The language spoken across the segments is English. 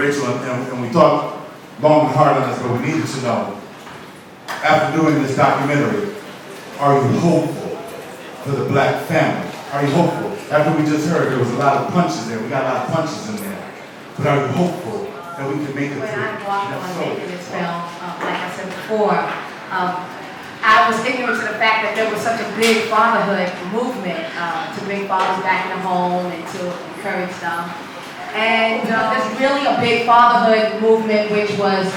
Rachel, and we thought long and hard on this, but we needed to know, after doing this documentary, are you hopeful for the black family? Are you hopeful? After we just heard, there was a lot of punches there. We got a lot of punches in there. But are you hopeful that we can make it through? When I walked on making this film, like I said before, I was ignorant to the fact that there was such a big fatherhood movement to bring fathers back in the home and to encourage them. And there's really a big fatherhood movement which was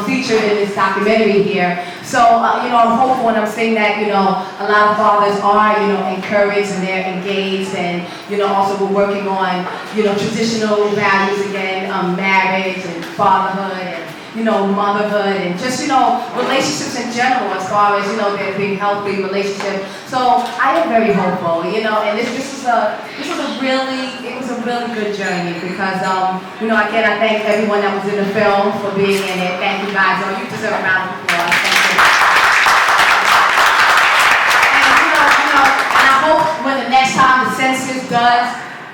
featured in this documentary here. So, I'm hopeful when I'm saying that, a lot of fathers are, encouraged and they're engaged, and, also we're working on, traditional values again, marriage and fatherhood and, motherhood and just, relationships in general as far as, there being healthy relationships. So I am very hopeful, and this was a really good journey because, again, I thank everyone that was in the film for being in it. Thank you guys. You deserve a round of applause. Thank you. And I hope when the next time the census does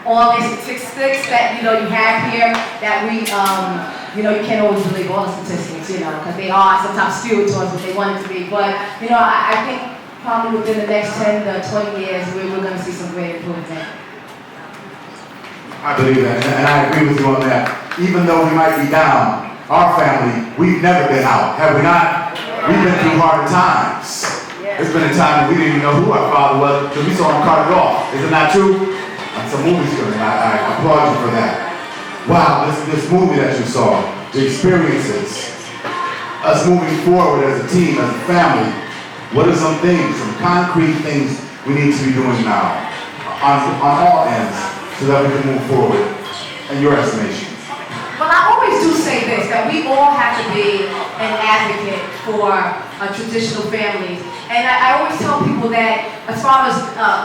all these statistics that, you have here, that we, you can't always believe all the statistics, because they are sometimes skewed towards what they want it to be. But, I think probably within the next 10 to 20 years, we're going to see some great improvement. I believe that, and I agree with you on that. Even though we might be down, our family, we've never been out, have we not? We've been through harder times. There's been a time when we didn't even know who our father was because we saw him carted off. Is it not true? On some movies, I applaud you for that. Wow, this movie that you saw, the experiences, us moving forward as a team, as a family, what are some things, some concrete things we need to be doing now on all ends so that we can move forward, in your estimation? Well, I always do say this, that we all have to be an advocate for traditional families. And I always tell people that as far as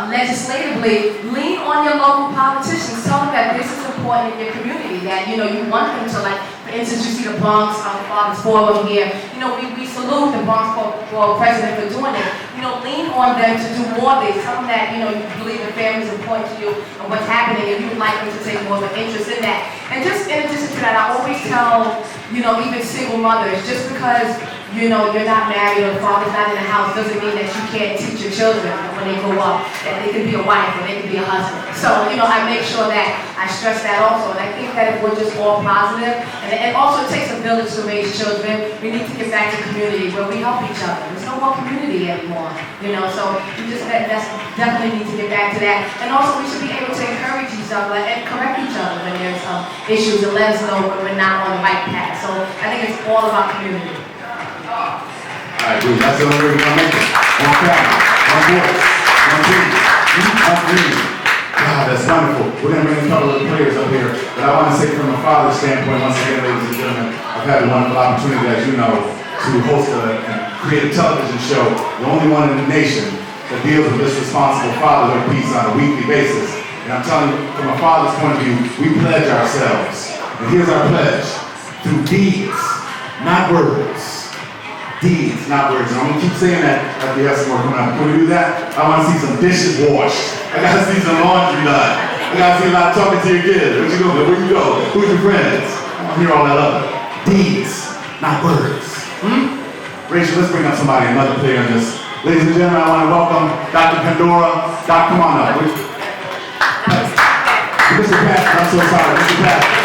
legislatively, lean on your local politicians. Tell them that this is important in your community, that, you want them to, like, for instance, you see the Bronx Fathers Forum here. We salute the Bronx for president for doing it. Lean on them to do more of this. Tell them that, you believe the family is important to you and what's happening, and you would like them to take more of an interest in that. And just in addition to that, I always tell, even single mothers, just because, you're not married or the father's not in the house doesn't mean that you can't teach your children when they grow up that they can be a wife or they can be a husband. So, I make sure that I stress that also. And I think that if we're just all positive, and also it takes a village to raise children, we need to get back to community where we help each other. There's no more community anymore, so we just definitely need to get back to that. And also we should be able to encourage each other and correct each other when there's issues and let us know when we're not on the right path. So I think it's all about community. I agree. That's the only way we're going to make it. One family, one voice, one team, one dream. God, that's wonderful. We're going to bring a couple of players up here. But I want to say from a father's standpoint, once again, ladies and gentlemen, I've had the wonderful opportunity, as you know, to host and create a television show, the only one in the nation that deals with this responsible fatherhood piece on a weekly basis. And I'm telling you, from a father's point of view, we pledge ourselves. And here's our pledge. Through deeds, not words. Deeds, not words. And I'm going to keep saying that after you have some more coming up. Can we do that? I want to see some dishes washed. I got to see some laundry done. I got to see a lot of talking to your kids. What you going to do? Where you go? Who's your friends? I want to hear all that other. Deeds, not words. Rachel, let's bring up somebody, another player in this. Ladies and gentlemen, I want to welcome Dr. Pandora. Doc, come on up. Mr. Pastor, I'm so sorry. Mr. Pastor.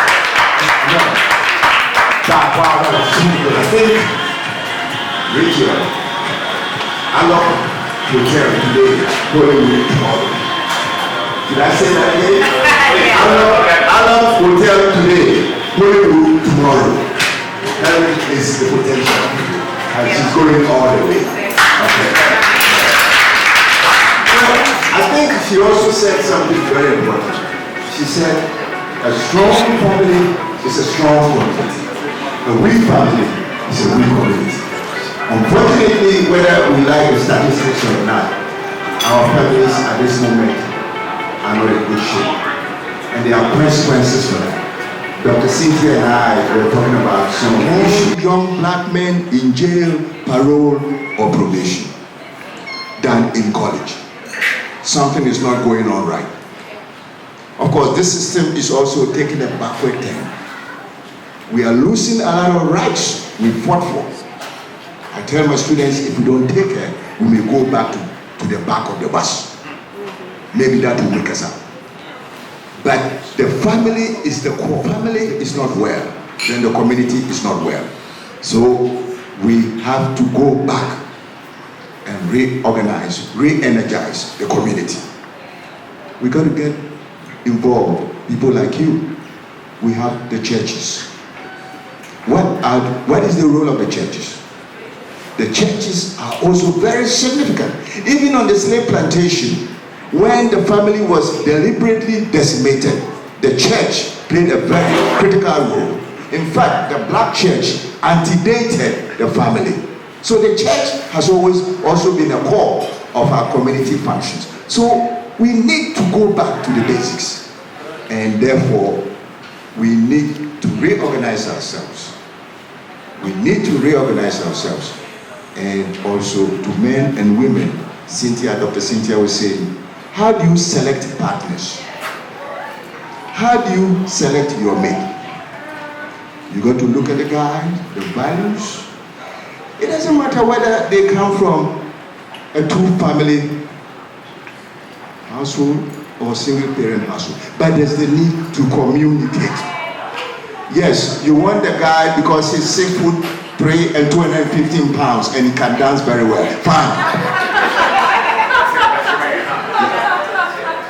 Doc, wow, that was super good. Rachel, I love to tell you today what it is tomorrow. Did I say that again? I love to tell you today what it is tomorrow. That is the potential. And she's going all the way. Okay. I think she also said something very important. She said, a strong family is a strong community. A weak family is a weak community. Unfortunately, whether we like the statistics or not, our families at this moment are not in good shape. And there are consequences for that. Dr. Cynthia and I were talking about some young black men in jail, parole, or probation than in college. Something is not going on right. Of course, this system is also taking a backward turn. We are losing a lot of rights we fought for. I tell my students, if we don't take care, we may go back to the back of the bus. Maybe that will wake us up. But the family is the core. Family is not well, then the community is not well. So we have to go back and reorganize, re-energize the community. We got to get involved. People like you. We have the churches. What is the role of the churches? The churches are also very significant. Even on the slave plantation, when the family was deliberately decimated, the church played a very critical role. In fact, the black church antedated the family. So the church has always also been a core of our community functions. So we need to go back to the basics. And therefore, we need to reorganize ourselves. We need to reorganize ourselves. And also to men and women. Dr. Cynthia was saying, how do you select partners? How do you select your mate? You got to look at the guy, the values. It doesn't matter whether they come from a two-family household or single-parent household, but there's the need to communicate. Yes, you want the guy because he's 6 foot 3 and 215 pounds and he can dance very well. Fine.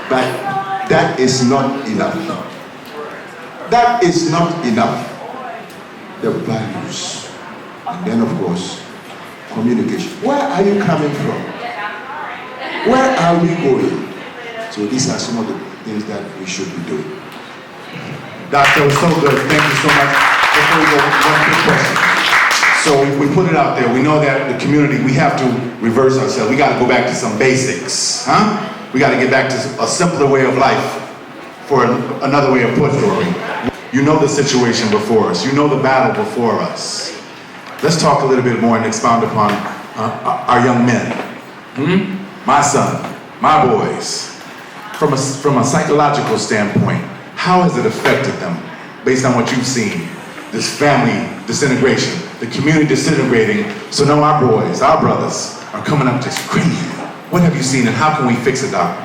But that is not enough. That is not enough. The values. And then, of course, communication. Where are you coming from? Where are we going? So these are some of the things that we should be doing. Doctor, it was so good. Thank you so much. Before we go, one quick question. So we put it out there. We know that the community, we have to reverse ourselves. We got to go back to some basics. We got to get back to a simpler way of life, for another way of putting it. You know the situation before us. You know the battle before us. Let's talk a little bit more and expound upon our young men. My son, my boys. From a psychological standpoint, how has it affected them based on what you've seen? This family disintegration, the community disintegrating. So now our boys, our brothers are coming up just crazy. What have you seen and how can we fix it, Doc?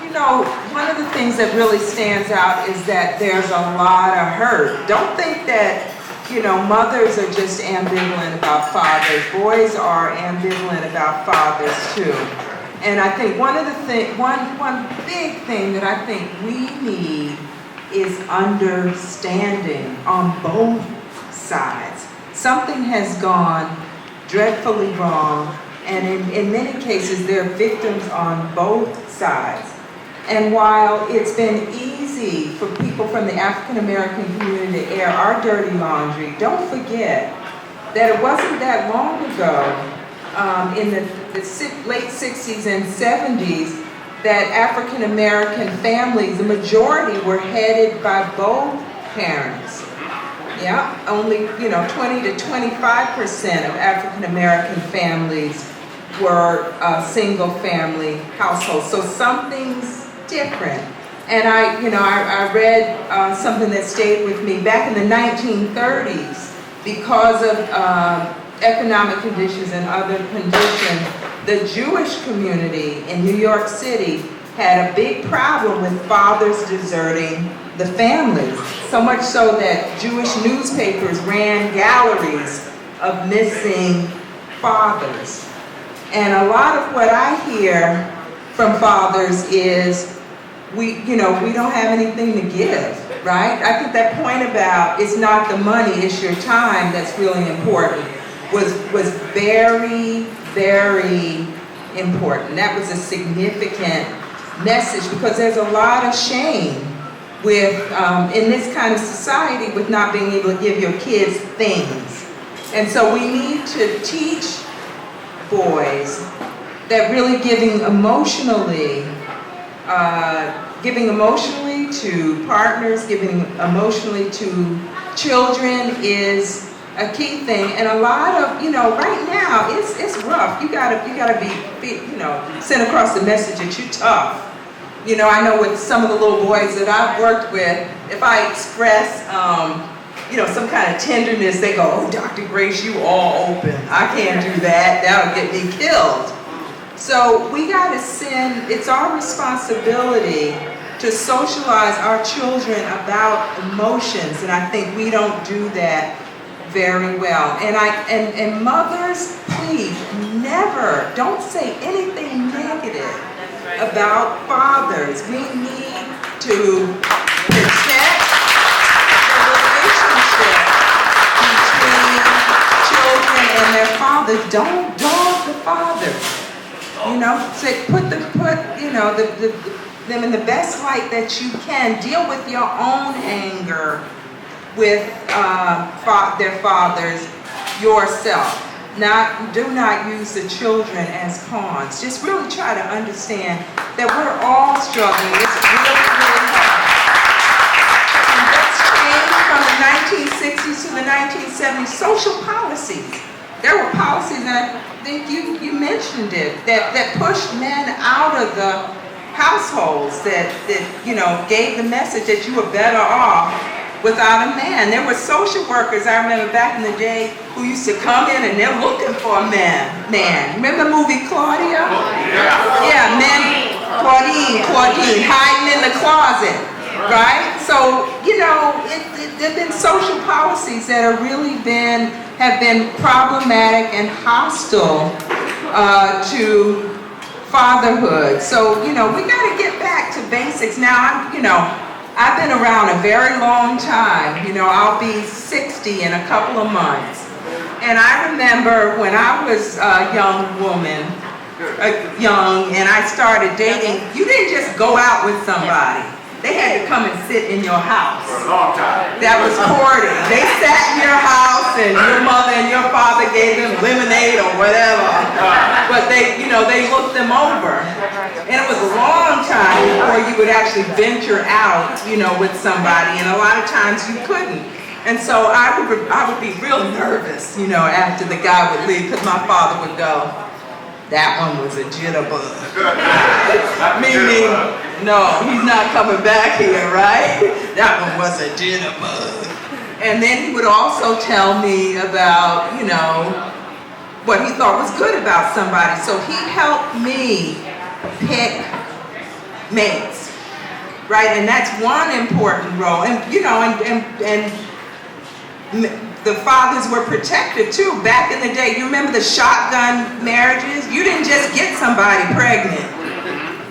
You know, one of the things that really stands out is that there's a lot of hurt. Don't think that, you know, mothers are just ambivalent about fathers. Boys are ambivalent about fathers too. And I think one big thing that I think we need is understanding on both sides. Something has gone dreadfully wrong, and in many cases there are victims on both sides. And while it's been easy for people from the African American community to air our dirty laundry, don't forget that it wasn't that long ago, in the late 60s and 70s, that African American families, the majority, were headed by both parents. Yeah, only 20 to 25% of African American families were single family households. So something's different. And I read something that stayed with me back in the 1930s. Because of economic conditions and other conditions, the Jewish community in New York City had a big problem with fathers deserting the families. So much so that Jewish newspapers ran galleries of missing fathers. And a lot of what I hear from fathers is, we don't have anything to give, right? I think that point about it's not the money, it's your time that's really important was very, very important. That was a significant message because there's a lot of shame with, in this kind of society, with not being able to give your kids things. And so we need to teach boys that really giving emotionally to partners, giving emotionally to children is a key thing. And a lot of, right now it's rough. You gotta be send across the message that you're tough. I know with some of the little boys that I've worked with, if I express some kind of tenderness, they go, oh, Dr. Grace, you all open. I can't do that. That'll get me killed. So we got to send, it's our responsibility to socialize our children about emotions, and I think we don't do that very well. And mothers, please, never, don't say anything negative about fathers. We need to protect the relationship between children and their fathers. Don't dog the fathers. Say put them in the best light that you can. Deal with your own anger with their fathers yourself. Do not use the children as pawns. Just really try to understand that we're all struggling. It's really, really hard. And what's changed from the 1960s to the 1970s? Social policies. There were policies, and I think you mentioned it, that pushed men out of the households, that gave the message that you were better off without a man. There were social workers, I remember back in the day, who used to come in and they're looking for a man. Remember the movie Claudia? Yeah, men, Claudine, hiding in the closet, right? So, there have been social policies that have been problematic and hostile to fatherhood. So, we got to get back to basics. Now, I've been around a very long time. I'll be 60 in a couple of months. And I remember when I was a young woman, and I started dating, you didn't just go out with somebody. They had to come and sit in your house. For a long time. That was courting. They sat in your house and your mother and your father gave them lemonade or whatever. But they looked them over. And it was a long time before you would actually venture out, with somebody. And a lot of times you couldn't. And so I would be real nervous, after the guy would leave, because my father would go, that one was a jitterbug. Meaning, no, he's not coming back here, right? That one was a jitterbug. And then he would also tell me about, what he thought was good about somebody. So he helped me pick mates, right? And that's one important role. And, the fathers were protective too. Back in the day, you remember the shotgun marriages? You didn't just get somebody pregnant.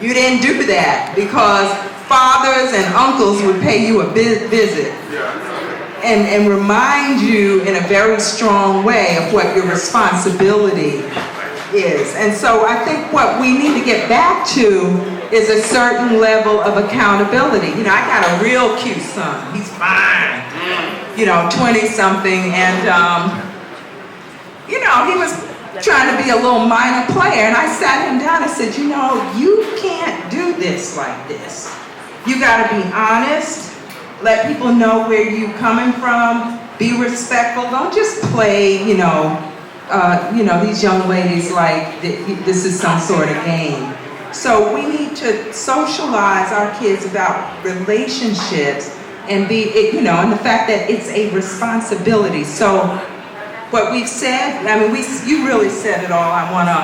You didn't do that because fathers and uncles would pay you a visit and remind you in a very strong way of what your responsibility is. And so I think what we need to get back to is a certain level of accountability. I got a real cute son. He's fine. 20-something, and he was trying to be a little minor player, and I sat him down and said, you can't do this like this. You got to be honest, let people know where you're coming from, be respectful, don't just play, these young ladies like this is some sort of game. So we need to socialize our kids about relationships and and the fact that it's a responsibility. So what we've said, you really said it all. I want to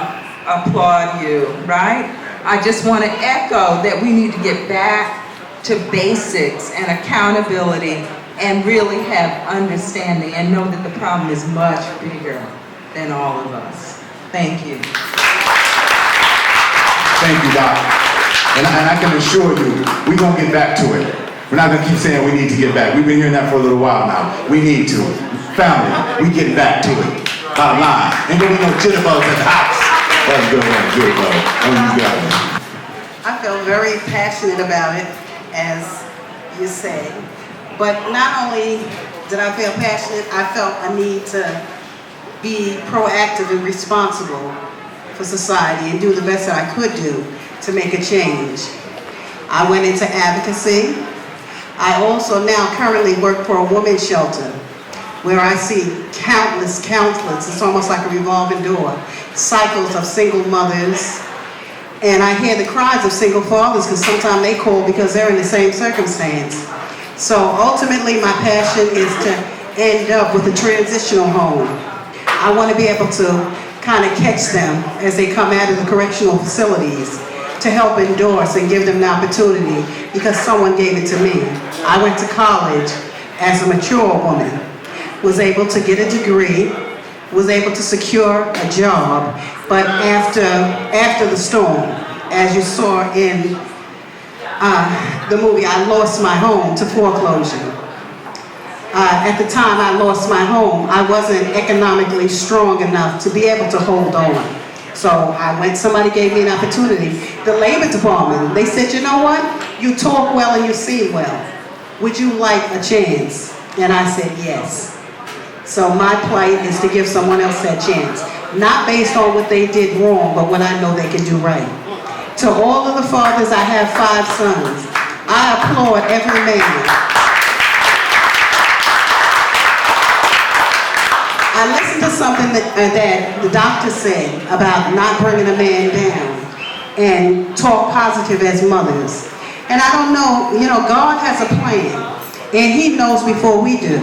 applaud you, right? I just want to echo that we need to get back to basics and accountability and really have understanding and know that the problem is much bigger than all of us. Thank you. Thank you, Doc. And I can assure you, we're going to get back to it. We're not going to keep saying we need to get back. We've been hearing that for a little while now. We need to. Family, we get back to it. Bottom line. Ain't gonna be no jitterbugs at the house. That's good one, jitterbug. You got it. I feel very passionate about it, as you say. But not only did I feel passionate, I felt a need to be proactive and responsible for society and do the best that I could do to make a change. I went into advocacy. I also now currently work for a women's shelter where I see countless, it's almost like a revolving door, cycles of single mothers. And I hear the cries of single fathers because sometimes they call because they're in the same circumstance. So ultimately my passion is to end up with a transitional home. I want to be able to kind of catch them as they come out of the correctional facilities, to help endorse and give them the opportunity because someone gave it to me. I went to college as a mature woman, was able to get a degree, was able to secure a job, but after the storm, as you saw in the movie, I lost my home to foreclosure. At the time I lost my home, I wasn't economically strong enough to be able to hold on. So I went, somebody gave me an opportunity. The labor department, they said, you know what? You talk well and you sing well. Would you like a chance? And I said, yes. So my plight is to give someone else that chance. Not based on what they did wrong, but what I know they can do right. To all of the fathers, I have 5 sons. I applaud every man. I listened to something that the doctor said about not bringing a man down and talk positive as mothers. And I don't know, God has a plan, and He knows before we do.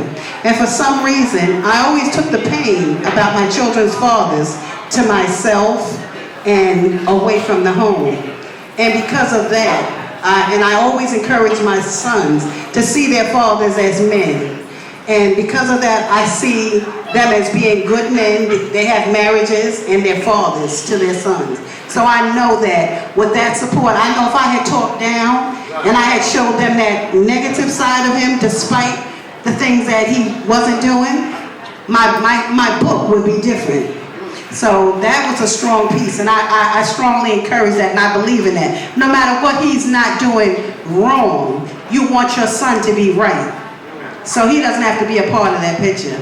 And for some reason, I always took the pain about my children's fathers to myself and away from the home. And because of that, and I always encourage my sons to see their fathers as men. And because of that, I see them as being good men. They have marriages and they're fathers to their sons. So I know that with that support, I know if I had talked down and I had showed them that negative side of him, despite the things that he wasn't doing, my book would be different. So that was a strong piece, and I strongly encourage that, and I believe in that. No matter what he's not doing wrong, you want your son to be right. So he doesn't have to be a part of that picture.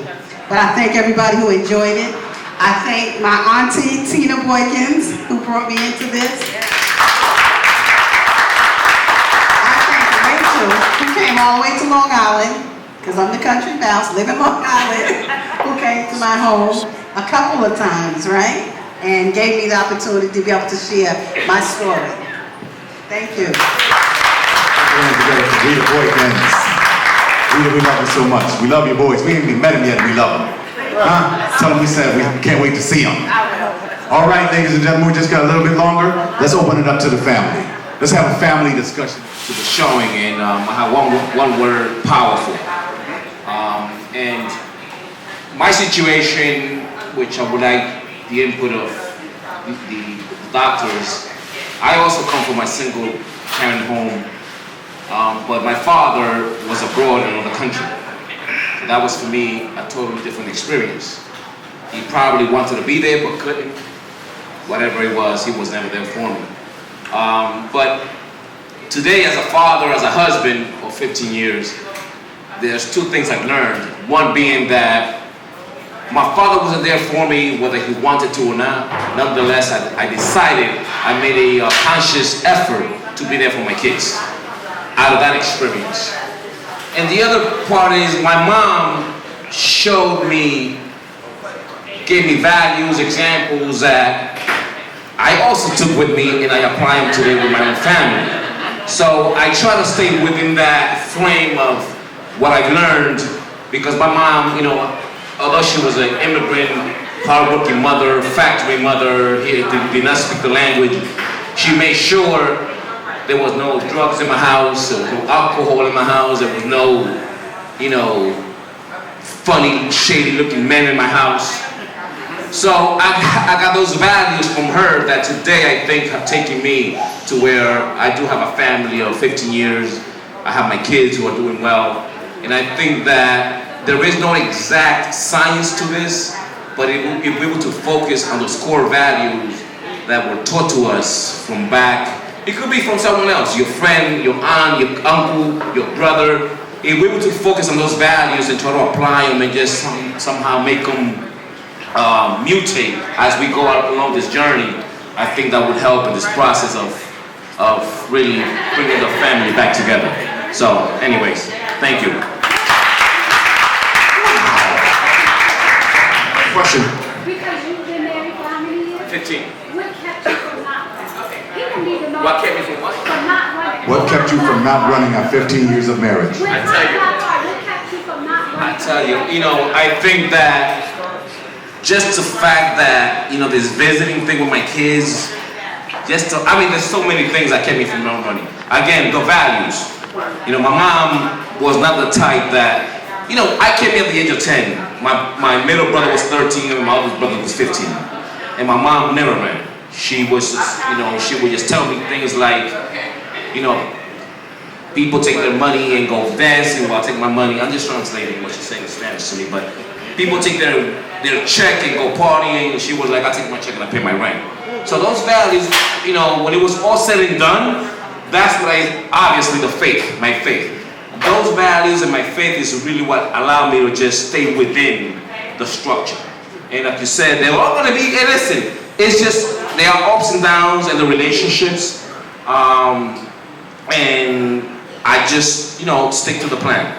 But I thank everybody who enjoyed it. I thank my auntie, Tina Boykins, who brought me into this. I thank Rachel, who came all the way to Long Island, because I'm the country mouse, live in Long Island, who came to my home a couple of times, right? And gave me the opportunity to be able to share my story. Thank you. Rita Boykins. Rita, we love you so much. We love your boys. We ain't even met them yet, we love them. Huh? Tell them we said we can't wait to see them. All right, ladies and gentlemen, we just got a little bit longer. Let's open it up to the family. Let's have a family discussion. To the showing, and I have one word, powerful. And my situation, which I would like the input of the doctors, I also come from a single parent home. But my father was abroad in another country. So that was for me a totally different experience. He probably wanted to be there but couldn't. Whatever it was, he was never there for me. But today, as a father, as a husband for 15 years, there's 2 things I've learned. One being that my father wasn't there for me whether he wanted to or not. Nonetheless, I decided, I made a conscious effort to be there for my kids out of that experience. And the other part is my mom showed me, gave me values, examples that I also took with me and I apply them today with my own family. So I try to stay within that frame of what I've learned, because my mom, although she was an immigrant, hardworking mother, factory mother, did not speak the language, she made sure there was no drugs in my house, there was no alcohol in my house, there was no, funny, shady-looking men in my house. So I got those values from her that today I think have taken me to where I do have a family of 15 years. I have my kids who are doing well. And I think that there is no exact science to this, but if we were to focus on those core values that were taught to us from back, it could be from someone else, your friend, your aunt, your uncle, your brother. If we were to focus on those values and try to apply them and just somehow make them mutate as we go out along this journey, I think that would help in this process of really bringing the family back together. So, anyways, thank you. Question. Because you've been married for how many years? 15. What kept you from not running? He don't need to know. What kept me from what? From not running. What kept you from not running on 15 years of marriage? What I tell you. kept you from not running? I tell you, I think that just the fact that, this visiting thing with my kids, there's so many things that kept me from not running. Again, the values. My mom was not the type that, I came here at the age of 10. My middle brother was 13 and my other brother was 15. And my mom never ran. She was just, she would just tell me things like, people take their money and go dancing while I take my money. I'm just translating what she's saying in Spanish to me, but people take their check and go partying, and she was like, I take my check and I pay my rent. So those values, when it was all said and done, that's what obviously the faith, my faith. Those values and my faith is really what allowed me to just stay within the structure. And like you said, they're all gonna be, and listen, it's just, there are ups and downs in the relationships, and I just, stick to the plan.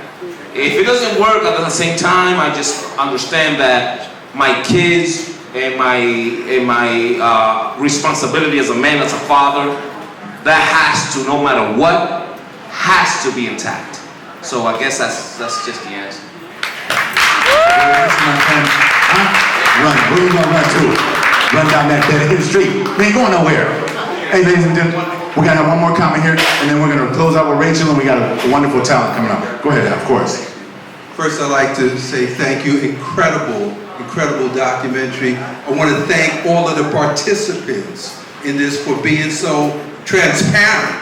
If it doesn't work at the same time, I just understand that my kids and my responsibility as a man, as a father, that has to, no matter what, has to be intact. So I guess that's just the answer. Run. Where you gonna run to? Run down that dead end street. We ain't going nowhere. Hey, ladies and gentlemen, we're gonna have one more comment here, and then we're gonna close out with Rachel, and we got a wonderful talent coming up. Go ahead, of course. First, I'd like to say thank you. Incredible documentary. I want to thank all of the participants in this for being so transparent.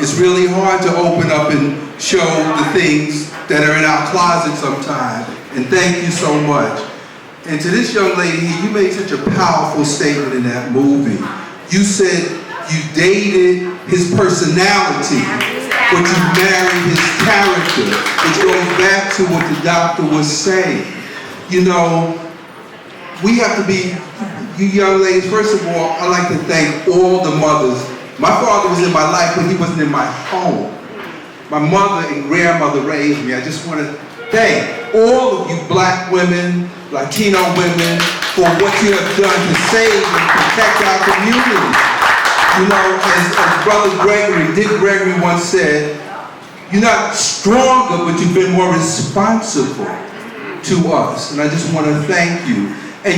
It's really hard to open up and show the things that are in our closet sometimes. And thank you so much. And to this young lady, you made such a powerful statement in that movie. You said you dated his personality, but you married his character, which goes back to what the doctor was saying. We have to be, you young ladies, first of all, I'd like to thank all the mothers. My father was in my life, but he wasn't in my home. My mother and grandmother raised me. I just want to thank all of you black women, Latino women, for what you have done to save and protect our community. As Brother Dick Gregory once said, you're not stronger, but you've been more responsible to us. And I just want to thank you. And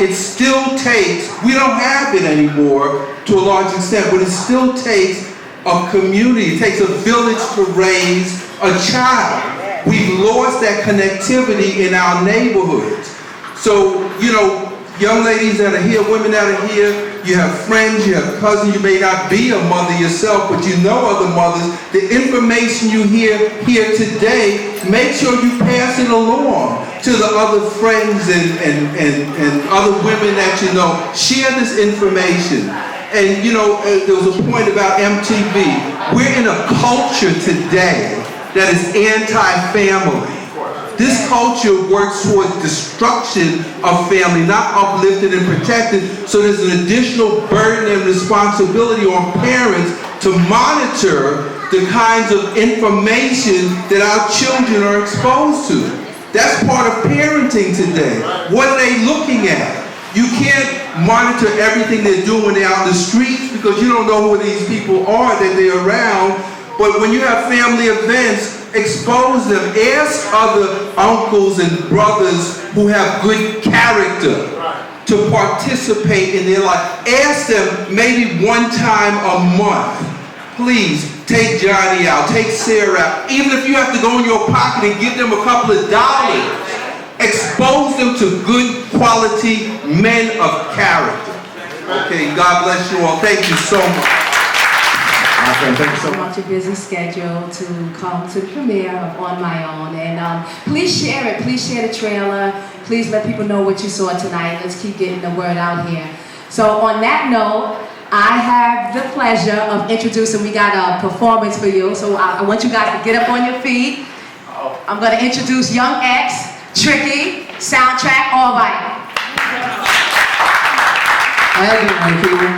it still takes, we don't have it anymore to a large extent, but it still takes a community. It takes a village to raise a child. We've lost that connectivity in our neighborhoods. So, young ladies that are here, women that are here, you have friends, you have cousins, you may not be a mother yourself, but you know other mothers. The information you hear here today, make sure you pass it along to the other friends and other women that you know. Share this information. And there was a point about MTV. We're in a culture today that is anti-family. This culture works towards destruction of family, not uplifted and protected. So there's an additional burden and responsibility on parents to monitor the kinds of information that our children are exposed to. That's part of parenting today. What are they looking at? You can't monitor everything they're doing when they're out in the streets because you don't know who these people are that they're around. But when you have family events, expose them. Ask other uncles and brothers who have good character to participate in their life. Ask them maybe one time a month. Please take Johnny out, take Sarah out. Even if you have to go in your pocket and give them a couple of dollars, expose them to good quality men of character. Okay, God bless you all. Thank you so much. My friend, thank you so much. On your busy schedule to come to the premiere of On My Own. And please share it. Please share the trailer. Please let people know what you saw tonight. Let's keep getting the word out here. So on that note, I have the pleasure of introducing, we got a performance for you. So I want you guys to get up on your feet. I'm going to introduce Young X, Tricky, soundtrack, all right. How y'all doing, people?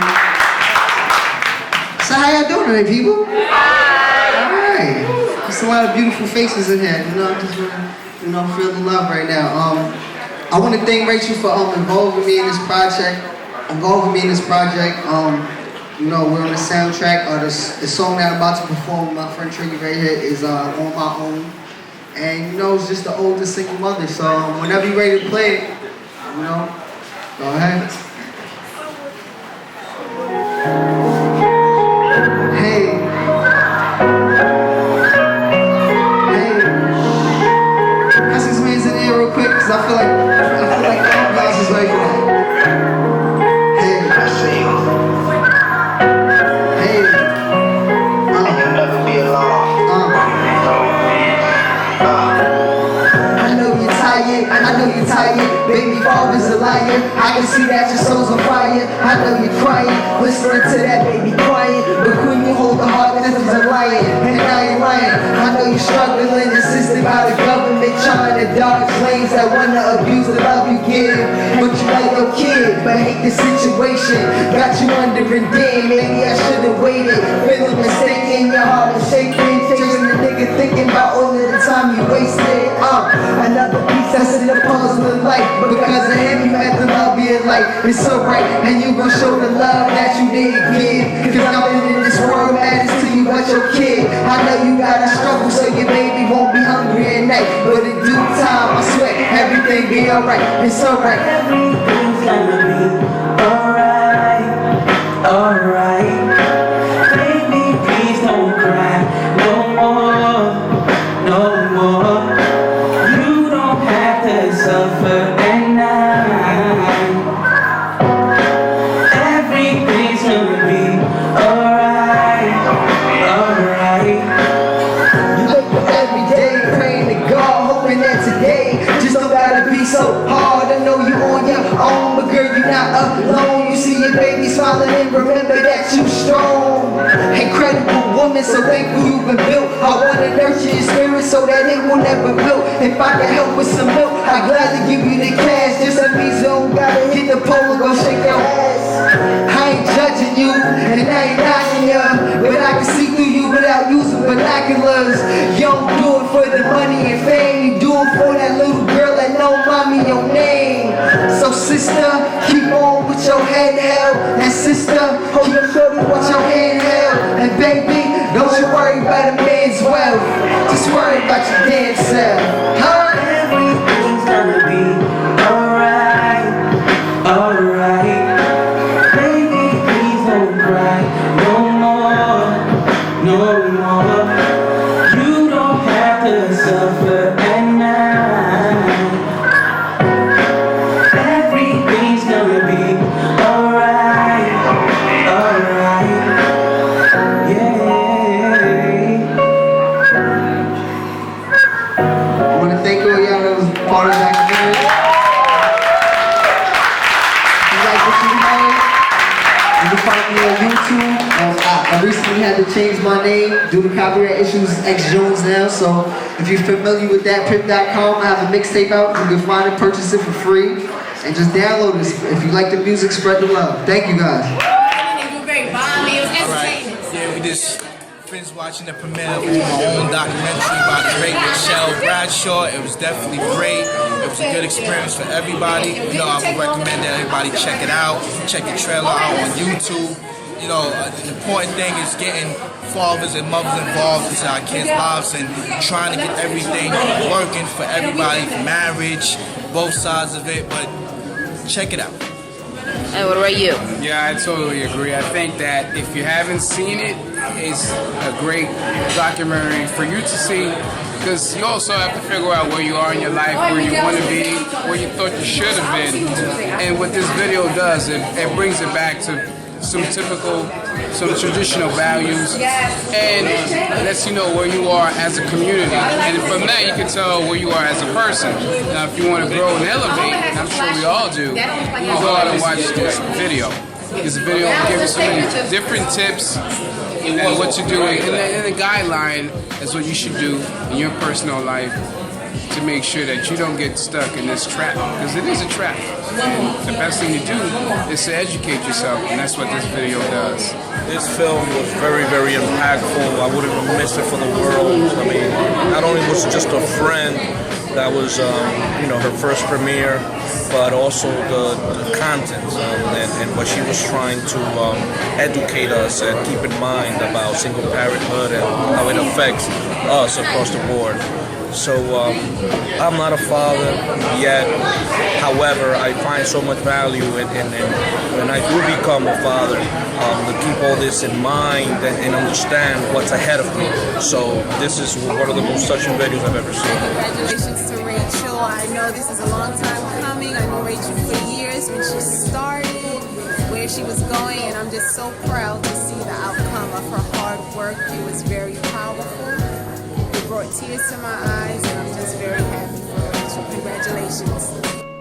So how y'all doing today, people? Alright. There's a lot of beautiful faces in here. Just feel the love right now. I want to thank Rachel for involving me in this project. We're on the soundtrack. The song that I'm about to perform with my friend Tricky right here is On My Own. And you know, it's just the oldest single mother. So whenever you're ready to play it, you know, go ahead. Hey. Ask these man's in here real quick, because I feel like everybody else is ready for that. Hey. Hey. You'll never be alone. I know you're tired, baby father's a liar. I can see that your soul's on fire. I know you're crying, listening to that baby crying. But when you hold the heart, this is a lion, and I ain't lying. I know you're struggling, assisted by the government, trying to dodge flames that wanna abuse the love you give. But you like your kid, but hate the situation. Got you wondering, damn, maybe I should've waited. Feeling mistaken, your heart is shaking. Chasing the nigga, thinking about all of the time you wasted. Another piece that's in the puzzle of life. Because of him, you had to love your life. It's so right, and you gon' show the love that you didn't give. Cause nothing in this world matters to you but your kid. I know you gotta struggle so your baby won't be hungry at night. But in due time, I swear, everything be alright. It's alright. Everything's gonna be alright, alright. Baby, please don't cry no more, no more. You don't have to suffer at night. Everything's gonna be alright, alright. You wake up every day praying to God, hoping that today just don't gotta be so hard. I know you on your own, but girl, you're not alone. You see your baby smiling and remember that you strong. Incredible woman, so thankful you've been built. I wanna nurture your spirit so that it will never melt. If I can help with some milk, I'd gladly give you the cash. Just that means you don't gotta hit the pole and go shake your ass. I ain't judging you, and I ain't knocking you, but I can see through you without using binoculars. You don't do it for the money and fame, you do it for that little girl that know mommy your name. So sister, keep on with your head held, and sister, hold your shoulder with your hand held. And baby, don't you worry about a man's wealth, just worry about your damn self. Huh? Everything's gonna be alright, alright. Baby, please don't cry no more, no more. You don't have to suffer at night. Everything's gonna be alright, alright. Yeah. I want to thank all y'all that was part of that community. If you like what you heard, you can find me on YouTube. I recently had to change my name due to copyright issues, X Jones now. So if you're familiar with that, pip.com, I have a mixtape out. You can find it, purchase it for free, and just download it. If you like the music, spread the love. Thank you guys. Yeah, we just finished watching the premiere of my own documentary by the great Rachel Bradshaw. It was definitely great. It was a good experience for everybody. You know, I would recommend that everybody check it out. Check the trailer out on YouTube. You know, the important thing is getting fathers and mothers involved into our kids' lives and trying to get everything working for everybody, marriage, both sides of it, but check it out. And what about you? Yeah, I totally agree. I think that if you haven't seen it, it's a great documentary for you to see, because you also have to figure out where you are in your life, where you want to be, where you thought you should have been. And what this video does, it brings it back to some traditional values, and lets you know where you are as a community. And from that, you can tell where you are as a person. Now, if you want to grow and elevate, and I'm sure we all do, you can go out and watch this video. This video will give you so many different tips and what to do, and the guideline is what you should do in your personal life to make sure that you don't get stuck in this trap, because it is a trap. And the best thing to do is to educate yourself, and that's what this video does. This film was very, very impactful. I wouldn't have missed it for the world. I mean, not only was it just a friend that was, you know, her first premiere, but also the content and what she was trying to educate us and keep in mind about single parenthood and how it affects us across the board. So I'm not a father yet. However, I find so much value in when I do become a father, to keep all this in mind and understand what's ahead of me. So this is one of the most touching videos I've ever seen. Congratulations to Rachel. I know this is a long time coming. I know Rachel for years when she started, where she was going, and I'm just so proud to see the outcome of her hard work. It was very powerful. It brought tears to my eyes, and I'm just very happy for Rachel. Congratulations.